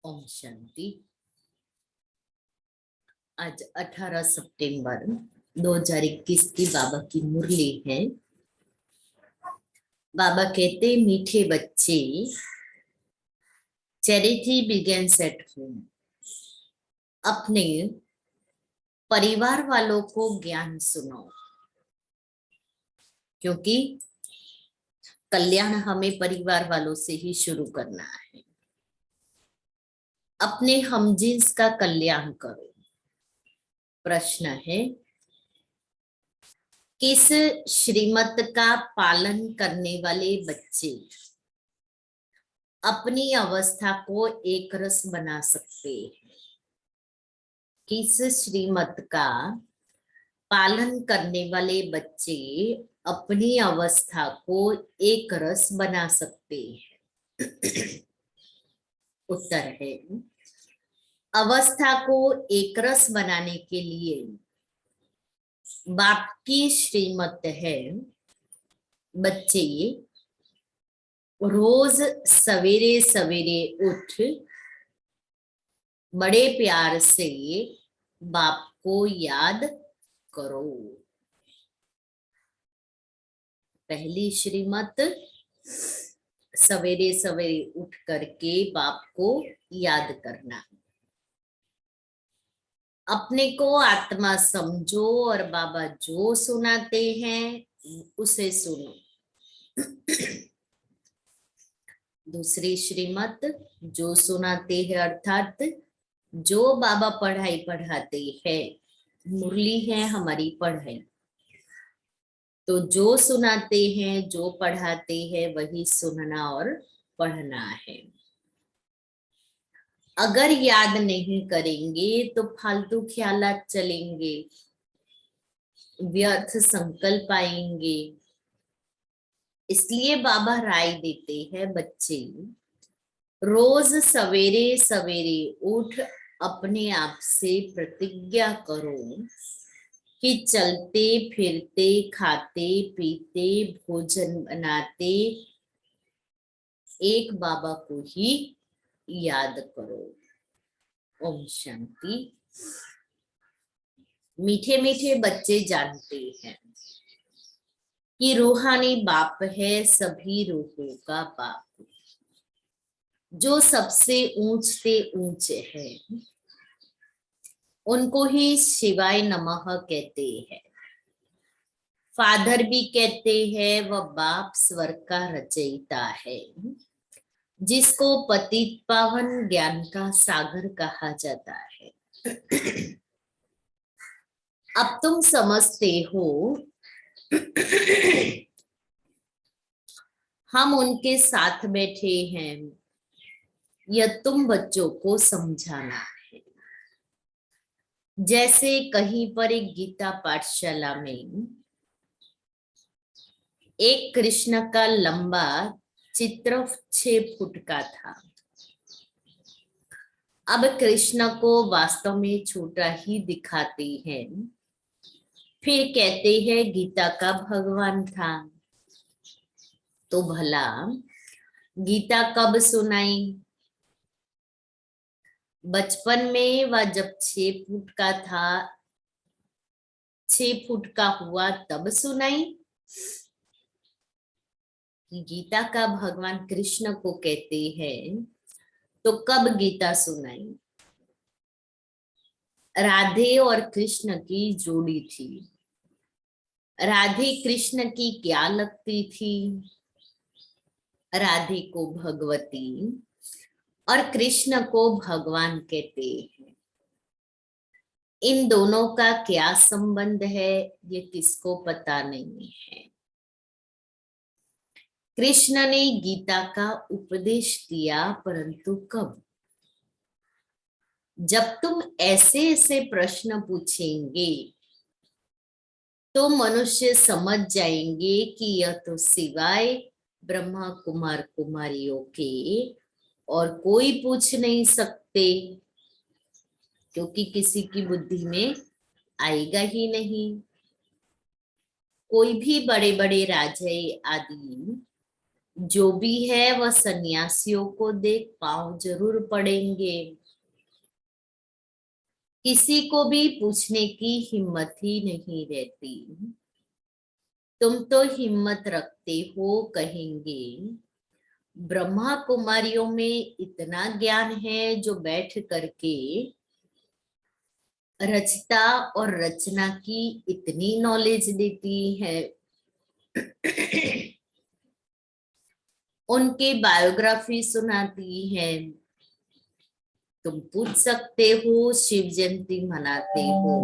ओम शांति। आज 18 सितंबर 2021 की बाबा की मुरली है। बाबा कहते, मीठे बच्चे, चैरिटी बिगिंस एट होम। अपने परिवार वालों को ज्ञान सुनाओ, क्योंकि कल्याण हमें परिवार वालों से ही शुरू करना है। अपने हमजिन्स का कल्याण करो। प्रश्न है, किस श्रीमत का पालन करने वाले बच्चे अपनी अवस्था को एक रस बना सकते हैं? किस श्रीमत का पालन करने वाले बच्चे अपनी अवस्था को एक रस बना सकते हैं? उत्तर है, अवस्था को एक रस बनाने के लिए बाप की श्रीमत है, बच्चे रोज सवेरे सवेरे उठ बड़े प्यार से बाप को याद करो। पहली श्रीमत, सवेरे सवेरे उठ करके बाप को याद करना। अपने को आत्मा समझो और बाबा जो सुनाते हैं उसे सुनो। दूसरी श्रीमत, जो सुनाते हैं अर्थात जो बाबा पढ़ाई पढ़ाते हैं, मुरली है हमारी पढ़ाई, तो जो सुनाते हैं जो पढ़ाते हैं वही सुनना और पढ़ना है। अगर याद नहीं करेंगे तो फालतू ख्यालात चलेंगे, व्यर्थ संकल्प आएंगे। इसलिए बाबा राय देते हैं, बच्चे रोज सवेरे सवेरे उठ अपने आप से प्रतिज्ञा करो कि चलते फिरते खाते पीते भोजन बनाते एक बाबा को ही याद करो। ओम शांति। मीठे मीठे बच्चे जानते हैं कि रूहानी बाप है सभी रूहों का बाप, जो सबसे ऊंचते ऊंचे है, उनको ही शिवाय नमः कहते हैं। फादर भी कहते हैं वह बाप स्वर्ग का रचयिता है, जिसको पतित पावन ज्ञान का सागर कहा जाता है। अब तुम समझते हो हम उनके साथ बैठे हैं, यह तुम बच्चों को समझाना है। जैसे कहीं पर एक गीता पाठशाला में एक कृष्ण का लंबा चित्र 6 फुट का था। अब कृष्ण को वास्तव में छोटा ही दिखाते हैं, फिर कहते हैं गीता का भगवान था। तो भला गीता कब सुनाई? बचपन में वह जब 6 फुट का था, 6 फुट का हुआ तब सुनाई? गीता का भगवान कृष्ण को कहते हैं तो कब गीता सुनाई? राधे और कृष्ण की जोड़ी थी। राधे कृष्ण की क्या लगती थी? राधे को भगवती और कृष्ण को भगवान कहते हैं। इन दोनों का क्या संबंध है ये किसको पता नहीं है। कृष्ण ने गीता का उपदेश दिया, परंतु कब? जब तुम ऐसे ऐसे प्रश्न पूछेंगे तो मनुष्य समझ जाएंगे कि यह तो सिवाय ब्रह्मा कुमार कुमारियों के और कोई पूछ नहीं सकते, क्योंकि किसी की बुद्धि में आएगा ही नहीं। कोई भी बड़े बड़े राजे आदि जो भी है वह सन्यासियों को देख पांव जरूर पड़ेंगे। किसी को भी पूछने की हिम्मत ही नहीं रहती। तुम तो हिम्मत रखते हो, कहेंगे। ब्रह्मा कुमारियों में इतना ज्ञान है जो बैठ करके रचता और रचना की इतनी नॉलेज देती है। उनकी बायोग्राफी सुनाती है। तुम पूछ सकते हो शिव जयंती मनाते हो।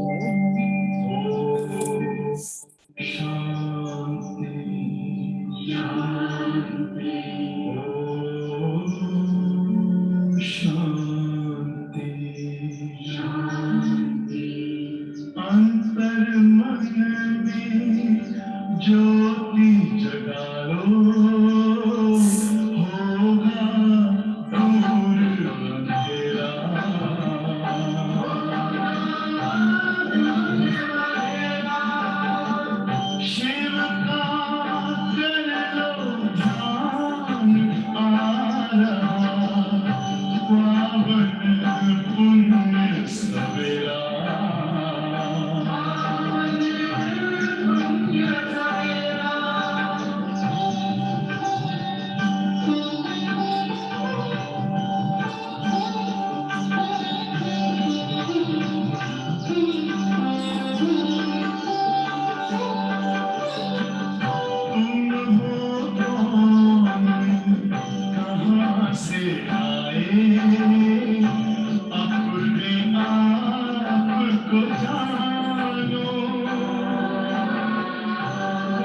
अंतर मन में ज्योति जगा लो, होगा दूर अंधेरा। शिव का कर लो ध्यान, आ रहा पावन पुण्य सवेरा। तुम हो कौन, कहाँ से आए, अपने आप को जानो।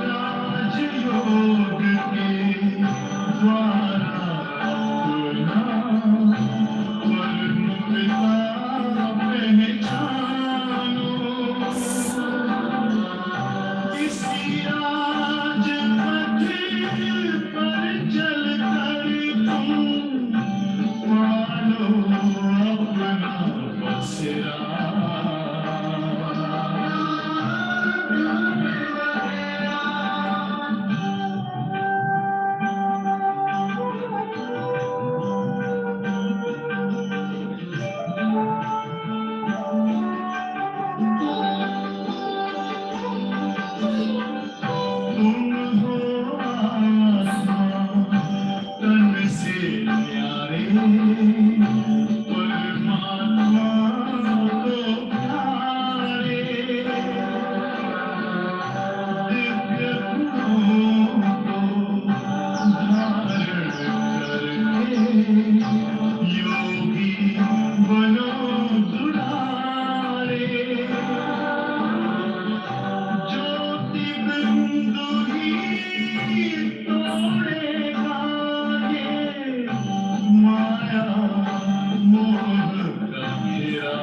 राजयोग के द्वारा अपना वर्ण पिता पहचानो। इसी राज पथ पर चल कर तुम पालो अपना बसेरा। तुम हो आसमां तन से न्यारे, परमात्मा को प्यारे। दिव्य गुणों को धारण करके योगी बनो दुलारे। ज्योति बिंदु ही तोड़ेगा ये माया मोह का घेरा।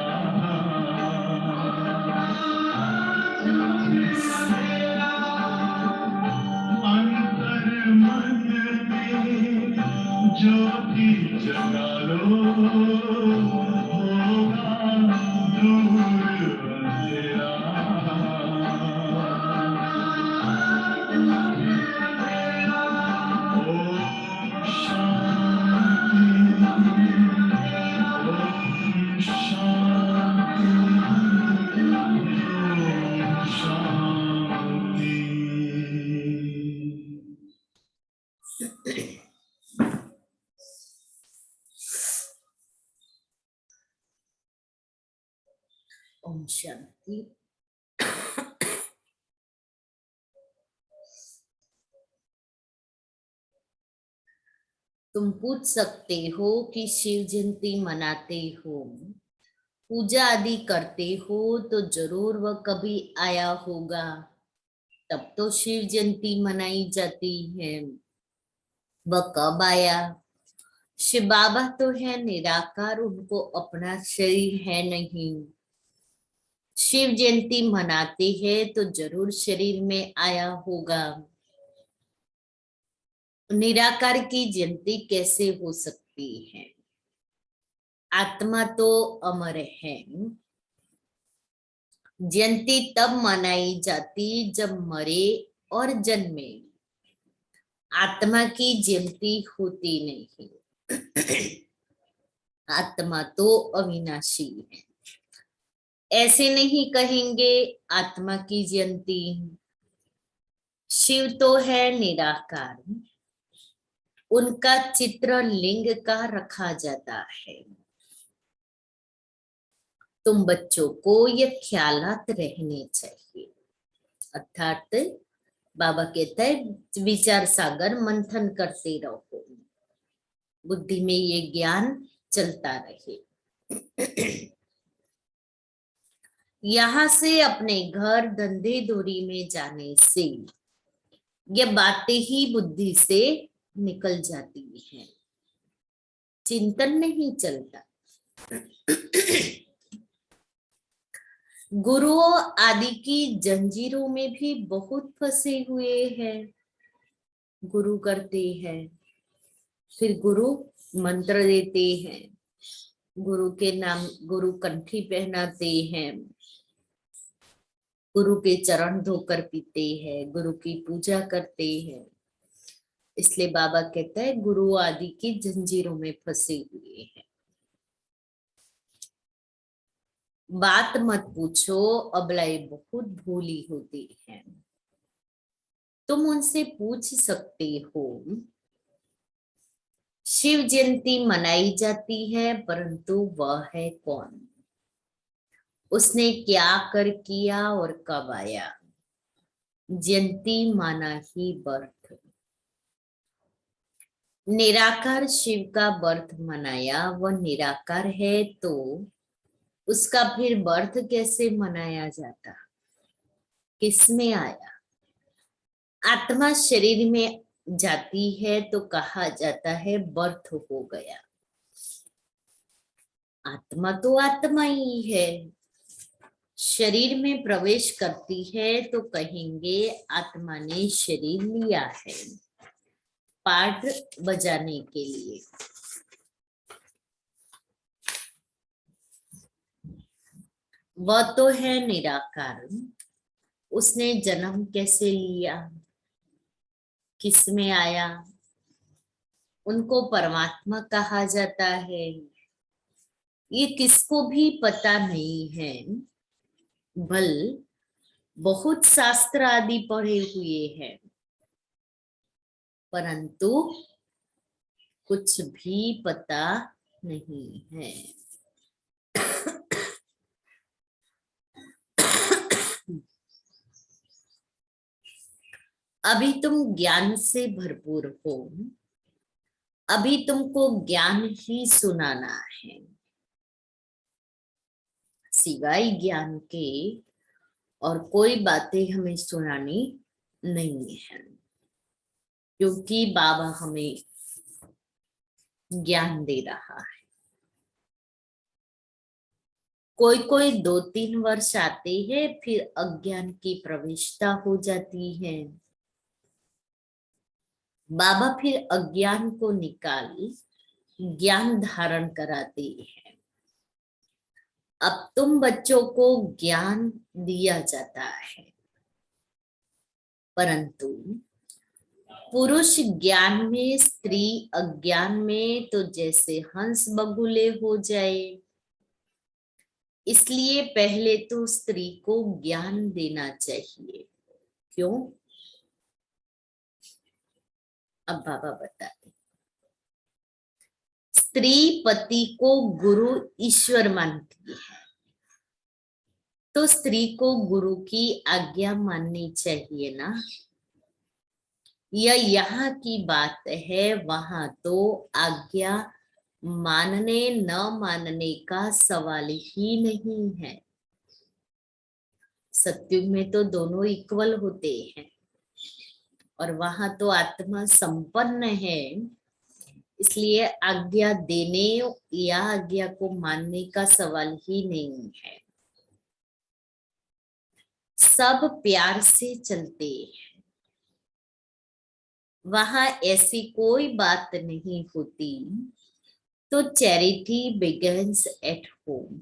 अंतर मन में ज्योति जगा लो, होगा दूर अंधेरा। ओम शांति, ओम शांति, ओम शांति। ओम शांति। तुम पूछ सकते हो कि शिव जयंती मनाते हो, पूजा आदि करते हो, तो जरूर वह कभी आया होगा, तब तो शिव जयंती मनाई जाती है। वह कब आया? शिव बाबा तो है निराकार, उनको अपना शरीर है नहीं। शिव जयंती मनाते हैं तो जरूर शरीर में आया होगा। निराकार की जयंती कैसे हो सकती है? आत्मा तो अमर है। जयंती तब मनाई जाती जब मरे और जन्मे। आत्मा की जयंती होती नहीं। आत्मा तो अविनाशी है। ऐसे नहीं कहेंगे आत्मा की जयंती। शिव तो है निराकार, उनका चित्र लिंग का रखा जाता है। तुम बच्चों को ये ख्यालात रहने चाहिए। अर्थात बाबा कहता है विचार सागर मंथन करते रहो, बुद्धि में ये ज्ञान चलता रहे। यहां से अपने घर धंधे धोरी में जाने से ये बातें ही बुद्धि से निकल जाती हैं, चिंतन नहीं चलता। गुरुओं आदि की जंजीरों में भी बहुत फंसे हुए हैं। गुरु करते हैं, फिर गुरु मंत्र देते हैं, गुरु के नाम गुरु कंठी पहनाते हैं, गुरु के चरण धोकर पीते हैं, गुरु की पूजा करते हैं। इसलिए बाबा कहता है गुरु आदि की जंजीरों में फंसे हुए हैं। बात मत पूछो, अबलाई बहुत भोली होती है। तुम उनसे पूछ सकते हो। शिव जयंती मनाई जाती है, परंतु वह है कौन, उसने क्या कर किया और कब आया। जयंती माना ही बर्थ। निराकार शिव का बर्थ मनाया, वह निराकार है तो उसका फिर बर्थ कैसे मनाया जाता, किसमें आया। आत्मा शरीर में जाती है तो कहा जाता है बर्थ हो गया। आत्मा तो आत्मा ही है, शरीर में प्रवेश करती है तो कहेंगे आत्मा ने शरीर लिया है पाठ बजाने के लिए। वह तो है निराकार, उसने जन्म कैसे लिया, किसमें आया, उनको परमात्मा कहा जाता है। ये किसको भी पता नहीं है। भल बहुत शास्त्र आदि पढ़े हुए हैं, परंतु कुछ भी पता नहीं है। अभी तुम ज्ञान से भरपूर हो, अभी तुमको ज्ञान ही सुनाना है। सिवाय ज्ञान के और कोई बातें हमें सुनानी नहीं है, क्योंकि बाबा हमें ज्ञान दे रहा है। कोई कोई 2-3 वर्ष आते हैं, फिर अज्ञान की प्रविष्टता हो जाती है। बाबा फिर अज्ञान को निकाल ज्ञान धारण कराते हैं। अब तुम बच्चों को ज्ञान दिया जाता है, परंतु पुरुष ज्ञान में स्त्री अज्ञान में तो जैसे हंस बगुले हो जाए। इसलिए पहले तो स्त्री को ज्ञान देना चाहिए। क्यों? अब बाबा बताते। स्त्री पति को गुरु ईश्वर मानती है, तो स्त्री को गुरु की आज्ञा माननी चाहिए ना। यह यहाँ की बात है, वहां तो आज्ञा मानने न मानने का सवाल ही नहीं है। सत्युग में तो दोनों इक्वल होते हैं, और वहां तो आत्मा संपन्न है, इसलिए आज्ञा देने या आज्ञा को मानने का सवाल ही नहीं है। सब प्यार से चलते हैं, वहां ऐसी कोई बात नहीं होती। तो चैरिटी बिगिंस एट होम।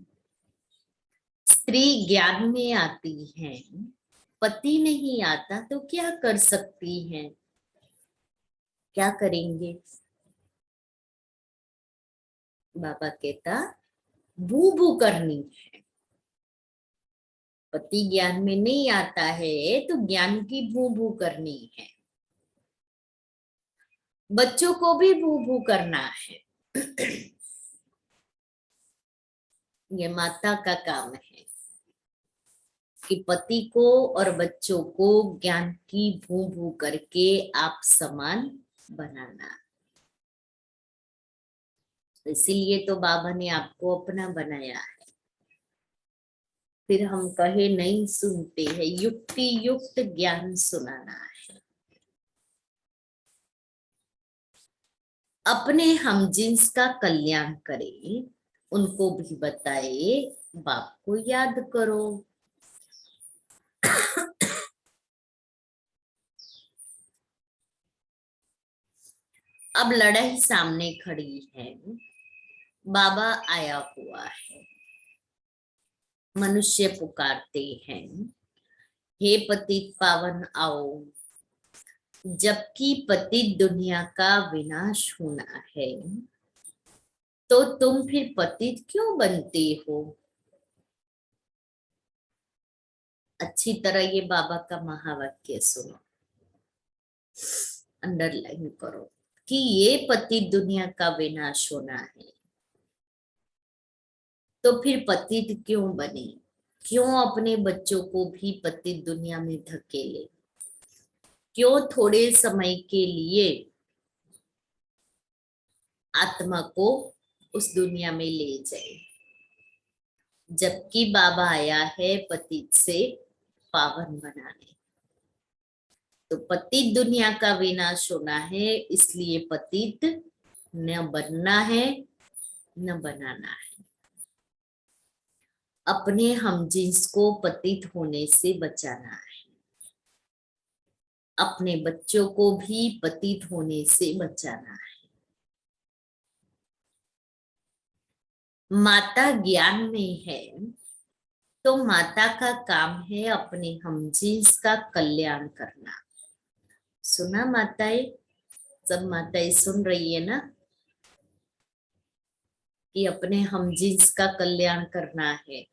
स्त्री ज्ञान में आती है, पति नहीं आता तो क्या कर सकती है। क्या करेंगे? बाबा कहता भू भू करनी है। पति ज्ञान में नहीं आता है तो ज्ञान की भू भू करनी है। बच्चों को भी भू भू करना है। ये माता का काम है कि पति को और बच्चों को ज्ञान की भू भू करके आप समान बनाना। इसीलिए तो बाबा ने आपको अपना बनाया है। फिर हम कहे नहीं सुनते हैं, युक्ति युक्त ज्ञान सुनाना है। अपने हम जिन्स का कल्याण करें, उनको भी बताए बाप को याद करो। अब लड़ाई सामने खड़ी है, बाबा आया हुआ है, मनुष्य पुकारते हैं हे पतित पावन आओ, जबकि पतित दुनिया का विनाश होना है तो तुम फिर पतित क्यों बनते हो? अच्छी तरह ये बाबा का महावाक्य सुनो, अंडरलाइन करो कि ये पतित दुनिया का विनाश होना है तो फिर पतित क्यों बने? क्यों अपने बच्चों को भी पतित दुनिया में धकेले? क्यों थोड़े समय के लिए आत्मा को उस दुनिया में ले जाए, जबकि बाबा आया है पतित से पावन बनाने। तो पतित दुनिया का विनाश होना है, इसलिए पतित न बनना है न बनाना है। अपने हम जिन्स को पतित होने से बचाना है, अपने बच्चों को भी पतित होने से बचाना है। माता ज्ञान में है तो माता का काम है अपने हम जिन्स का कल्याण करना। सुना माताएं? सब माताएं सुन रही है ना कि अपने हम जिन्स का कल्याण करना है।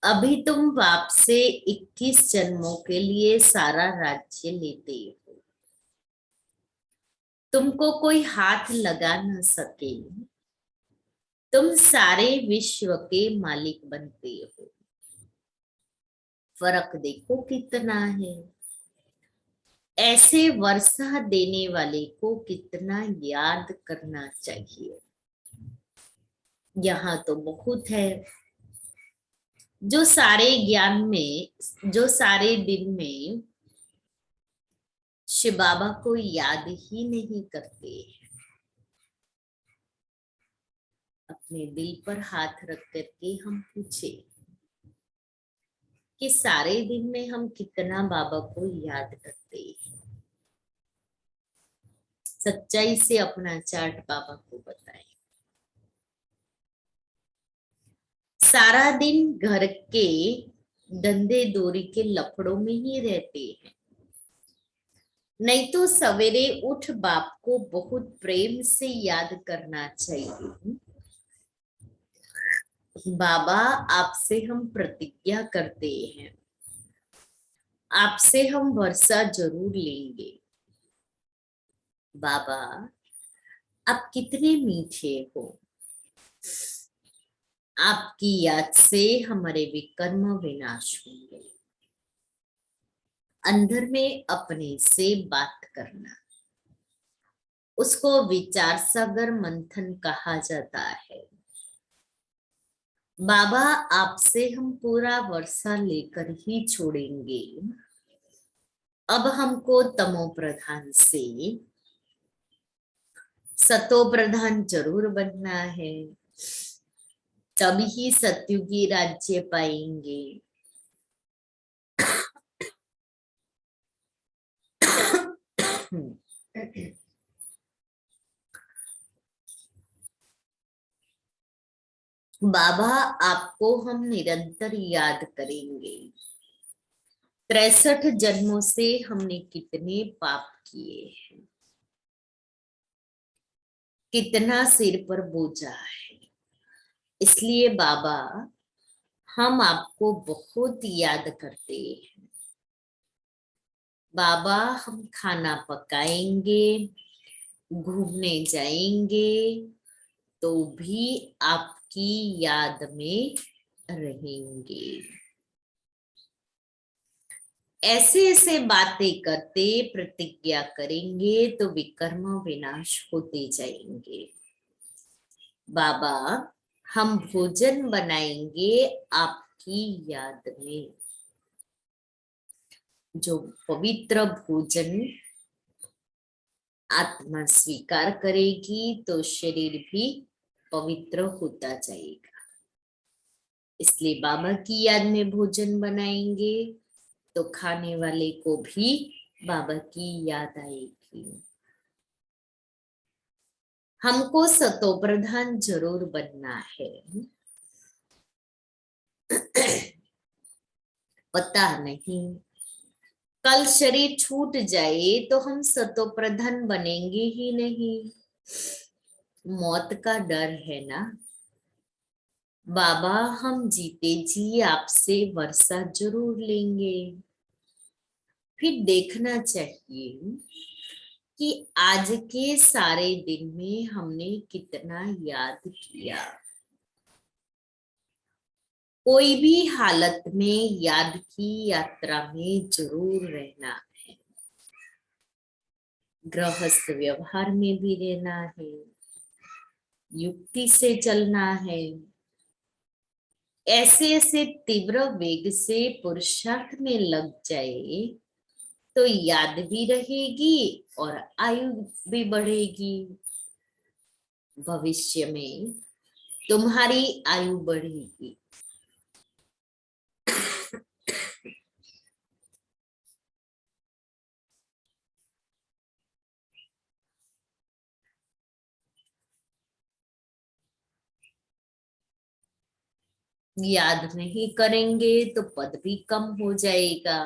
अभी तुम बाप से 21 जन्मों के लिए सारा राज्य लेते हो, तुमको कोई हाथ लगा न सके, तुम सारे विश्व के मालिक बनते हो। फर्क देखो कितना है। ऐसे वर्षा देने वाले को कितना याद करना चाहिए। यहाँ तो बहुत है जो सारे ज्ञान में, जो सारे दिन में शिव बाबा को याद ही नहीं करते। अपने दिल पर हाथ रख करके हम पूछे कि सारे दिन में हम कितना बाबा को याद करते हैं। सच्चाई से अपना चार्ट बाबा को बताएं। सारा दिन घर के धंधे दोरी के लफड़ों में ही रहते हैं, नहीं तो सवेरे उठ बाप को बहुत प्रेम से याद करना चाहिए। बाबा आपसे हम प्रतिज्ञा करते हैं, आपसे हम वर्षा जरूर लेंगे। बाबा आप कितने मीठे हो, आपकी याद से हमारे विकर्म विनाश होंगे। अंदर में अपने से बात करना, उसको विचार सागर मंथन कहा जाता है। बाबा आपसे हम पूरा वर्षा लेकर ही छोड़ेंगे। अब हमको तमो प्रधान से सतो प्रधान जरूर बनना है, तभी सत्युगी राज्य पाएंगे। बाबा आपको हम निरंतर याद करेंगे। 63 जन्मों से हमने कितने पाप किए हैं, कितना सिर पर बोझा है। इसलिए बाबा हम आपको बहुत याद करते हैं। बाबा हम खाना पकाएंगे, घूमने जाएंगे, तो भी आपकी याद में रहेंगे। ऐसे ऐसे बातें करते प्रतिज्ञा करेंगे तो विकर्म विनाश होते जाएंगे। बाबा हम भोजन बनाएंगे आपकी याद में। जो पवित्र भोजन आत्मा स्वीकार करेगी तो शरीर भी पवित्र होता जाएगा। इसलिए बाबा की याद में भोजन बनाएंगे तो खाने वाले को भी बाबा की याद आएगी। हमको सतो प्रधान जरूर बनना है। पता नहीं कल शरीर छूट जाए तो हम सतो प्रधान बनेंगे ही नहीं। मौत का डर है ना। बाबा हम जीते जी आपसे वर्षा जरूर लेंगे। फिर देखना चाहिए कि आज के सारे दिन में हमने कितना याद किया। कोई भी हालत में याद की यात्रा में जरूर रहना है। गृहस्थ व्यवहार में भी रहना है, युक्ति से चलना है। ऐसे ऐसे तीव्र वेग से पुरुषार्थ में लग जाए तो याद भी रहेगी और आयु भी बढ़ेगी। भविष्य में तुम्हारी आयु बढ़ेगी। याद नहीं करेंगे तो पद भी कम हो जाएगा।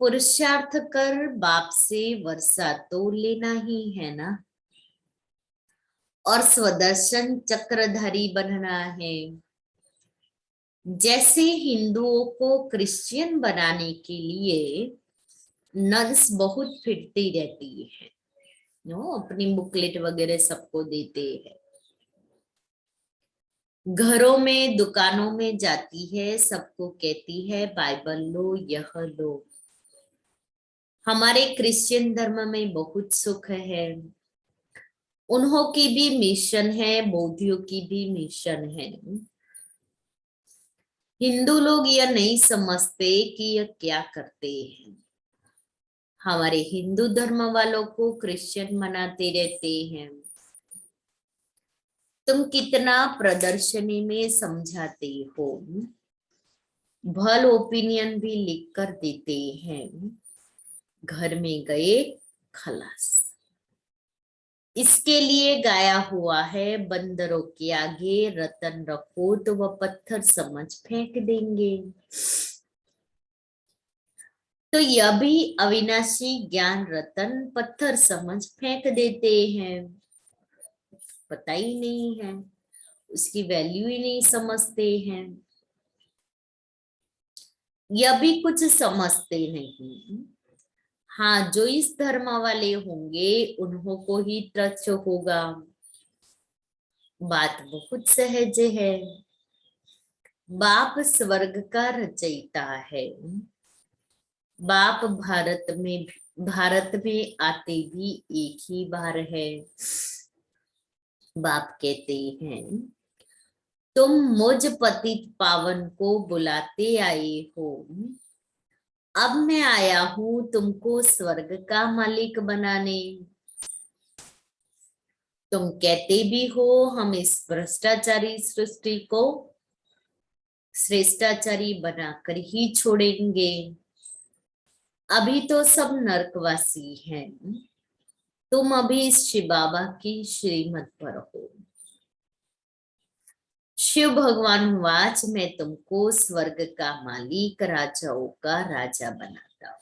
पुरुषार्थ कर बाप से वर्षा तो लेना ही है ना। और स्वदर्शन चक्रधारी बनना है। जैसे हिंदुओं को क्रिश्चियन बनाने के लिए नर्स बहुत फिरती रहती है, नो अपनी बुकलेट वगैरह सबको देते हैं। घरों में दुकानों में जाती है, सबको कहती है बाइबल लो, यह लो। हमारे क्रिश्चियन धर्म में बहुत सुख है। उन्हों की भी मिशन है, बौद्धियों की भी मिशन है। हिंदू लोग यह नहीं समझते कि यह क्या करते हैं। हमारे हिंदू धर्म वालों को क्रिश्चियन मनाते रहते हैं। तुम कितना प्रदर्शनी में समझाते हो, भल ओपिनियन भी लिख कर देते हैं, घर में गए खलास। इसके लिए गाया हुआ है, बंदरों के आगे रतन रखो तो वह पत्थर समझ फेंक देंगे। तो यह भी अविनाशी ज्ञान रतन पत्थर समझ फेंक देते हैं। पता ही नहीं है, उसकी वैल्यू ही नहीं समझते हैं। यह भी कुछ समझते नहीं। हाँ, जो इस धर्म वाले होंगे उन्हों को ही टच होगा। बात बहुत सहज है। बाप स्वर्ग का रचयिता है। बाप भारत में आते भी एक ही बार है। बाप कहते हैं तुम मुझ पतित पावन को बुलाते आए हो, अब मैं आया हूं तुमको स्वर्ग का मालिक बनाने। तुम कहते भी हो हम इस भ्रष्टाचारी सृष्टि को श्रेष्ठाचारी बनाकर ही छोड़ेंगे। अभी तो सब नरकवासी हैं। तुम अभी शिव बाबा की श्रीमत पर हो। शिव भगवान वाच, मैं तुमको स्वर्ग का मालिक, राजाओं का राजा बनाता हूँ।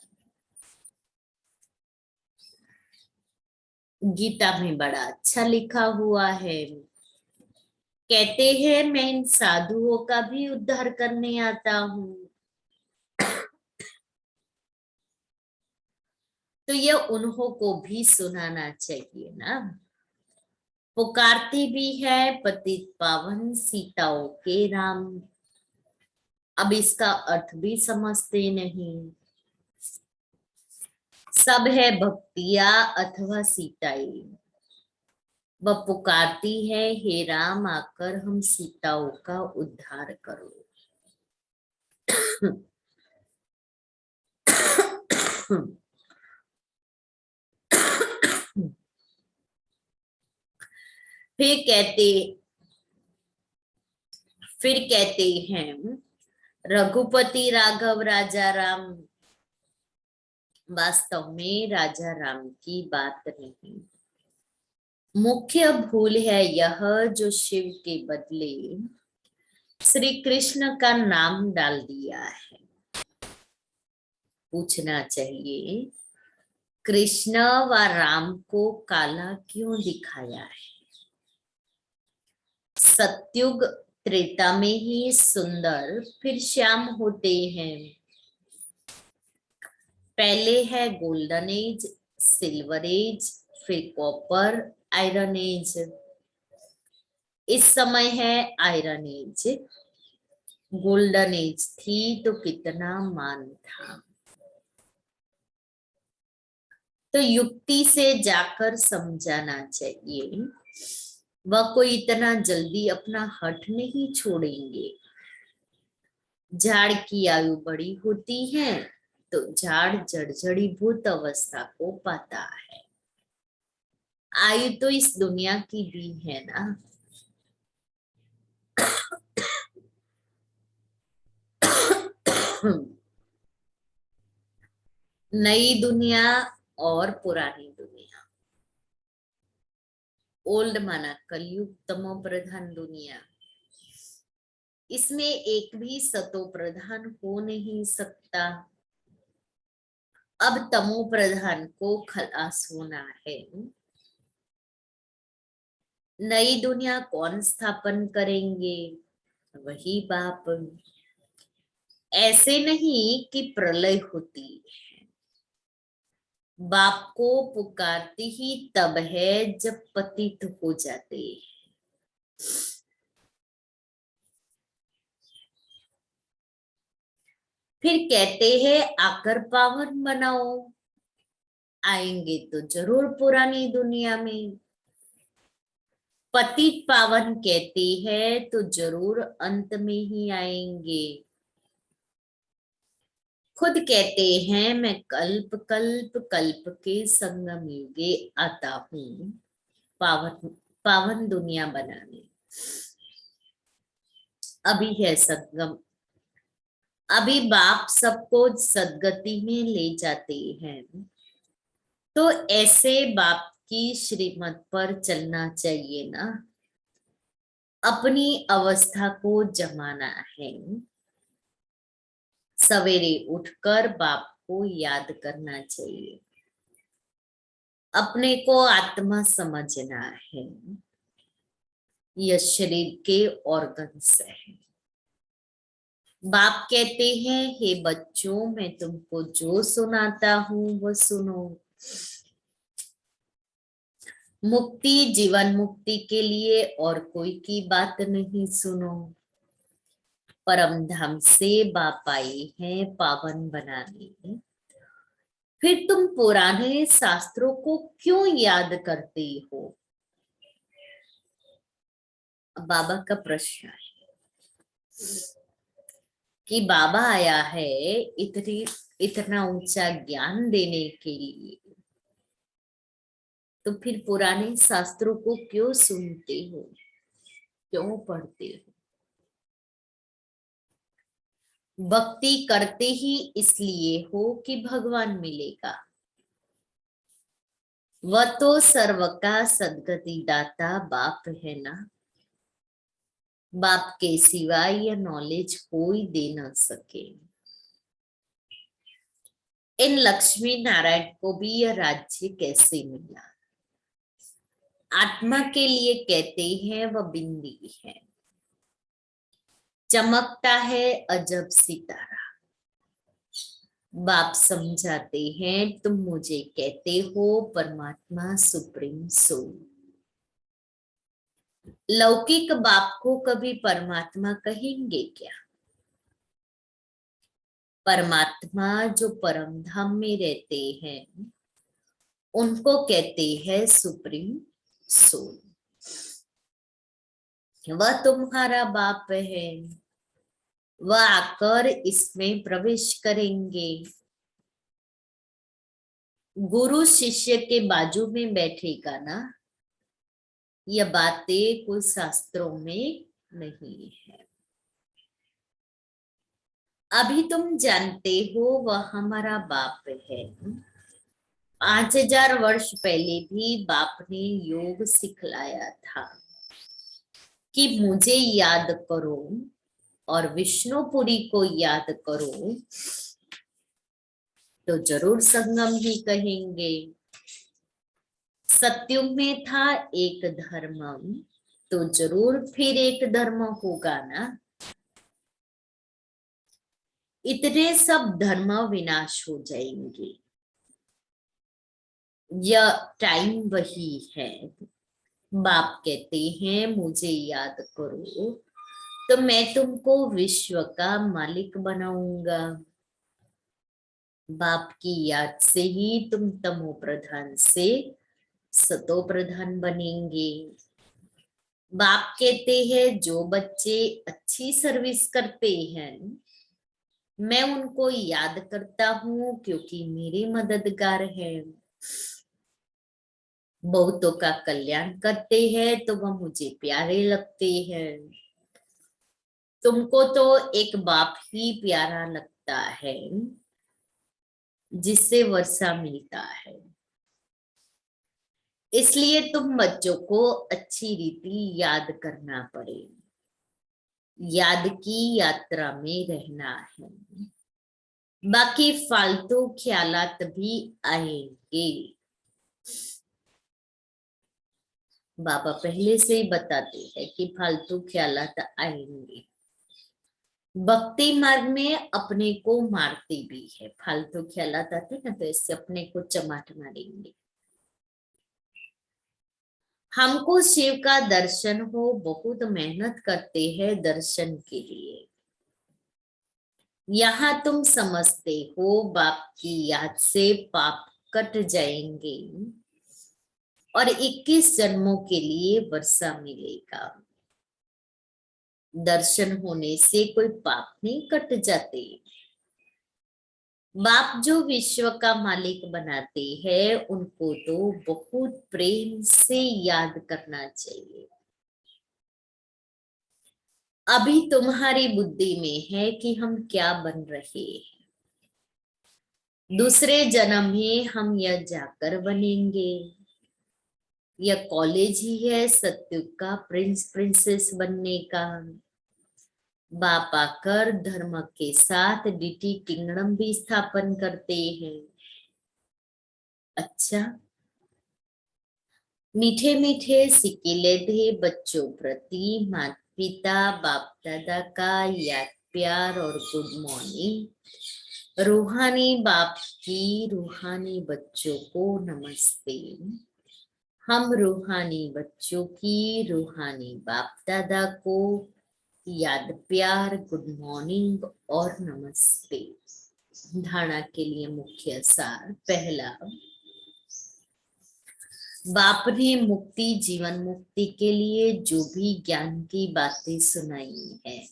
गीता में बड़ा अच्छा लिखा हुआ है। कहते हैं मैं इन साधुओं का भी उद्धार करने आता हूँ। तो ये उन्हों को भी सुनाना चाहिए ना। पुकारती भी है पतित पावन सीताओं के राम। अब इसका अर्थ भी समझते नहीं। सब है भक्तिया अथवा सीताई। वह पुकारती है, हे राम आकर हम सीताओं का उद्धार करो। फिर कहते फिर कहते हैं रघुपति राघव राजा राम। वास्तव में राजा राम की बात नहीं। मुख्य भूल है यह जो शिव के बदले श्री कृष्ण का नाम डाल दिया है। पूछना चाहिए कृष्ण व राम को काला क्यों दिखाया है। सत्युग त्रेता में ही सुंदर फिर श्याम होते हैं। पहले है गोल्डन एज, सिल्वर एज, फिर कॉपर, आयरन एज। इस समय है आयरन एज। गोल्डन एज थी तो कितना मान था। तो युक्ति से जाकर समझाना चाहिए। वह कोई इतना जल्दी अपना हठ नहीं छोड़ेंगे। झाड़ की आयु बड़ी होती है तो झाड़ जर्जरीभूत अवस्था को पाता है। आयु तो इस दुनिया की भी है ना। नई दुनिया और पुरानी दुनिया। ओल्ड माना कलयुग, तमो प्रधान दुनिया। इसमें एक भी सतो प्रधान हो नहीं सकता। अब तमो प्रधान को खलास होना है। नई दुनिया कौन स्थापन करेंगे? वही बाप। ऐसे नहीं कि प्रलय होती है। बाप को पुकारती ही तब है जब पतित हो जाते हैं। फिर कहते हैं आकर पावन बनाओ। आएंगे तो जरूर पुरानी दुनिया में। पतित पावन कहते हैं तो जरूर अंत में ही आएंगे। खुद कहते हैं मैं कल्प कल्प कल्प के संगम युगे आता हूँ पावन पावन दुनिया बनाने। अभी है संगम। अभी बाप सबको सदगति में ले जाते हैं। तो ऐसे बाप की श्रीमत पर चलना चाहिए ना। अपनी अवस्था को जमाना है। सवेरे उठकर बाप को याद करना चाहिए। अपने को आत्मा समझना है। यह शरीर के ऑर्गन्स है। बाप कहते हैं हे बच्चों मैं तुमको जो सुनाता हूं वो सुनो। मुक्ति जीवन मुक्ति के लिए और कोई की बात नहीं सुनो। परम धाम से बाप आए हैं पावन बनाने। फिर तुम पुराने शास्त्रों को क्यों याद करते हो? बाबा का प्रश्न है कि बाबा आया है इतना ऊंचा ज्ञान देने के लिए, तो फिर पुराने शास्त्रों को क्यों सुनते हो, क्यों पढ़ते हो? भक्ति करते ही इसलिए हो कि भगवान मिलेगा। वह तो सर्व का सदगति दाता बाप है ना। बाप के सिवाय यह नॉलेज कोई दे न सके। इन लक्ष्मी नारायण को भी यह राज्य कैसे मिला? आत्मा के लिए कहते हैं वह बिंदी है, चमकता है अजब सितारा। बाप समझाते हैं तुम मुझे कहते हो परमात्मा सुप्रीम सोल। लौकिक बाप को कभी परमात्मा कहेंगे क्या? परमात्मा जो परम धाम में रहते हैं उनको कहते हैं सुप्रीम सोल। वह तुम्हारा बाप है, वह आकर इसमें प्रवेश करेंगे। गुरु शिष्य के बाजू में बैठेगा ना, यह बातें कोई शास्त्रों में नहीं है। अभी तुम जानते हो वह हमारा बाप है। 5000 वर्ष पहले भी बाप ने योग सिखलाया था कि मुझे याद करो और विष्णुपुरी को याद करो तो जरूर संगम ही कहेंगे। सत्युग में था एक धर्म, तो जरूर फिर एक धर्म होगा ना। इतने सब धर्म विनाश हो जाएंगे। यह टाइम वही है। बाप कहते हैं मुझे याद करो तो मैं तुमको विश्व का मालिक बनाऊंगा। बाप की याद से ही तुम तमो प्रधान से सतो प्रधान बनेंगे। बाप कहते हैं जो बच्चे अच्छी सर्विस करते हैं मैं उनको याद करता हूं क्योंकि मेरे मददगार हैं। बहुतों का कल्याण करते हैं तो वह मुझे प्यारे लगते हैं। तुमको तो एक बाप ही प्यारा लगता है जिससे वर्षा मिलता है, इसलिए तुम बच्चों को अच्छी रीति याद करना पड़े। याद की यात्रा में रहना है, बाकी फालतू ख्यालात भी आएंगे। बाबा पहले से ही बताते हैं कि फालतू ख्यालात आएंगे। भक्ति मार्ग में अपने को मारते भी है। फालतू ख्यालात आते ना तो इससे अपने को चमाट मारेंगे। हमको शिव का दर्शन हो, बहुत मेहनत करते हैं दर्शन के लिए। यहाँ तुम समझते हो बाप की याद से पाप कट जाएंगे और 21 जन्मों के लिए वर्षा मिलेगा। दर्शन होने से कोई पाप नहीं कट जाते। बाप जो विश्व का मालिक बनाते हैं उनको तो बहुत प्रेम से याद करना चाहिए। अभी तुम्हारी बुद्धि में है कि हम क्या बन रहे हैं। दूसरे जन्म में हम यह जाकर बनेंगे। यह कॉलेज ही है सत्युग का प्रिंस प्रिंसेस बनने का। बाप आकर धर्म के साथ डीटी किंगडम भी स्थापन करते हैं। अच्छा, मीठे मीठे सिक्के लेते बच्चों प्रति माता पिता बाप दादा का याद प्यार और गुड मॉर्निंग। रूहानी बाप की रूहानी बच्चों को नमस्ते। हम रूहानी बच्चों की रूहानी बाप दादा को याद प्यार गुड मॉर्निंग और नमस्ते। धारणा के लिए मुख्य सार। पहला, बाप ने मुक्ति जीवन मुक्ति के लिए जो भी ज्ञान की बातें सुनाई है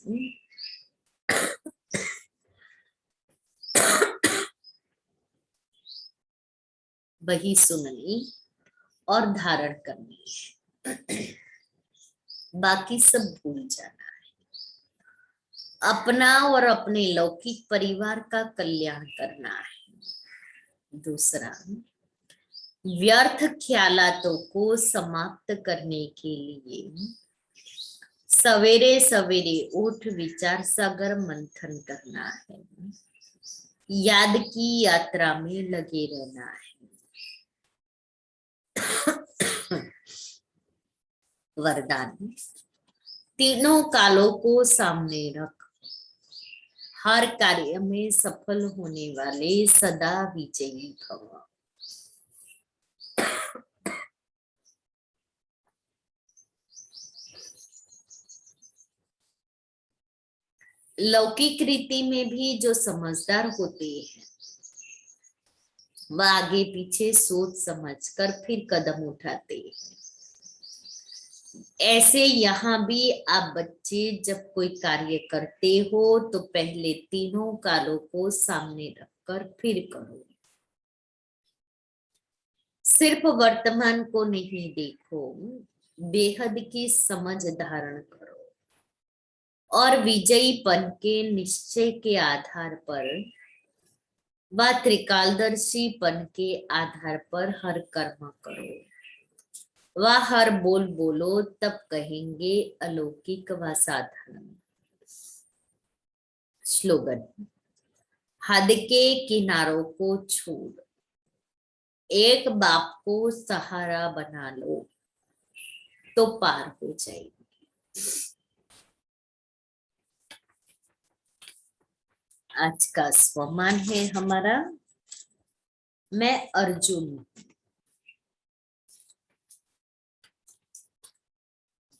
वही सुननी और धारण करनी है। बाकी सब भूल जाना है। अपना और अपने लौकिक परिवार का कल्याण करना है। दूसरा, व्यर्थ ख्यालातों को समाप्त करने के लिए सवेरे सवेरे उठ विचार सागर मंथन करना है, याद की यात्रा में लगे रहना है। वरदान, तीनों कालों को सामने रख हर कार्य में सफल होने वाले सदा विजयी भव। लौकिक रीति में भी जो समझदार होते हैं वह आगे पीछे सोच समझकर फिर कदम उठाते हैं। ऐसे यहाँ भी आप बच्चे जब कोई कार्य करते हो तो पहले तीनों कालों को सामने रखकर फिर करो। सिर्फ वर्तमान को नहीं देखो, बेहद की समझ धारण करो और विजयीपन के निश्चय के आधार पर व त्रिकालदर्शीपन के आधार पर हर कर्म करो व हर बोल बोलो, तब कहेंगे अलौकिक व साधारण। स्लोगन, हद के किनारों को छोड़ एक बाप को सहारा बना लो तो पार हो जाएगी। आज का स्वमान है हमारा, मैं अर्जुन।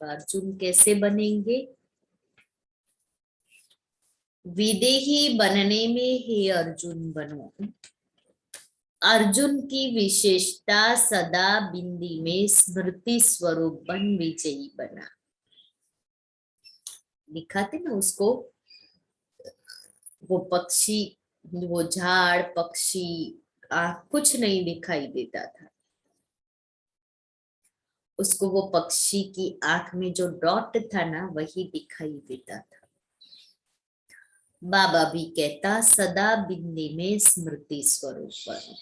अर्जुन कैसे बनेंगे? विदेही बनने में ही अर्जुन बनो। अर्जुन की विशेषता सदा बिंदी में स्मृति स्वरूप बन विजयी बना। दिखाते ना उसको, वो पक्षी, वो झाड़ पक्षी, कुछ नहीं दिखाई देता था उसको। वो पक्षी की आंख में जो डॉट था ना वही दिखाई देता था। बाबा भी कहता सदा बिंदी में स्मृति स्वरूप बनो।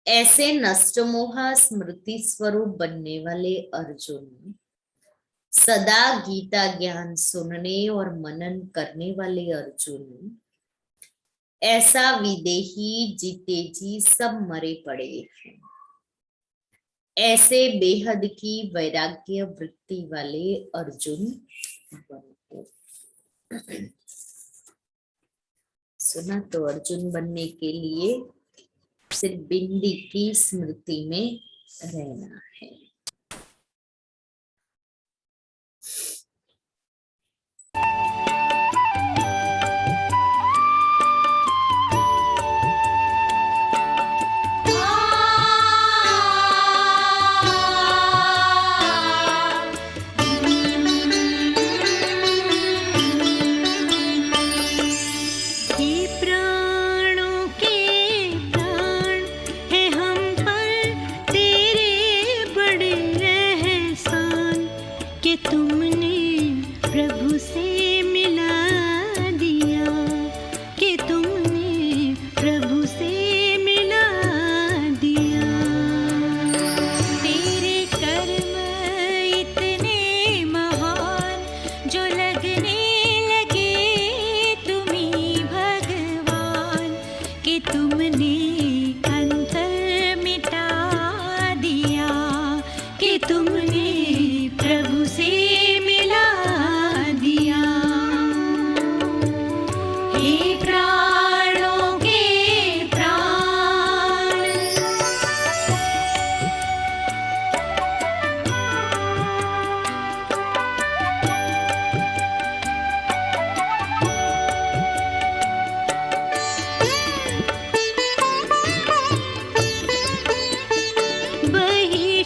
ऐसे नष्ट मोहा स्मृति स्वरूप बनने वाले अर्जुन, सदा गीता ज्ञान सुनने और मनन करने वाले अर्जुन, ऐसा विदेही जीते जी सब मरे पड़े हैं। ऐसे बेहद की वैराग्य वृत्ति वाले अर्जुन बनो। सुना तो अर्जुन बनने के लिए सिर्फ बिंदी की स्मृति में रहना है।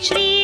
श्री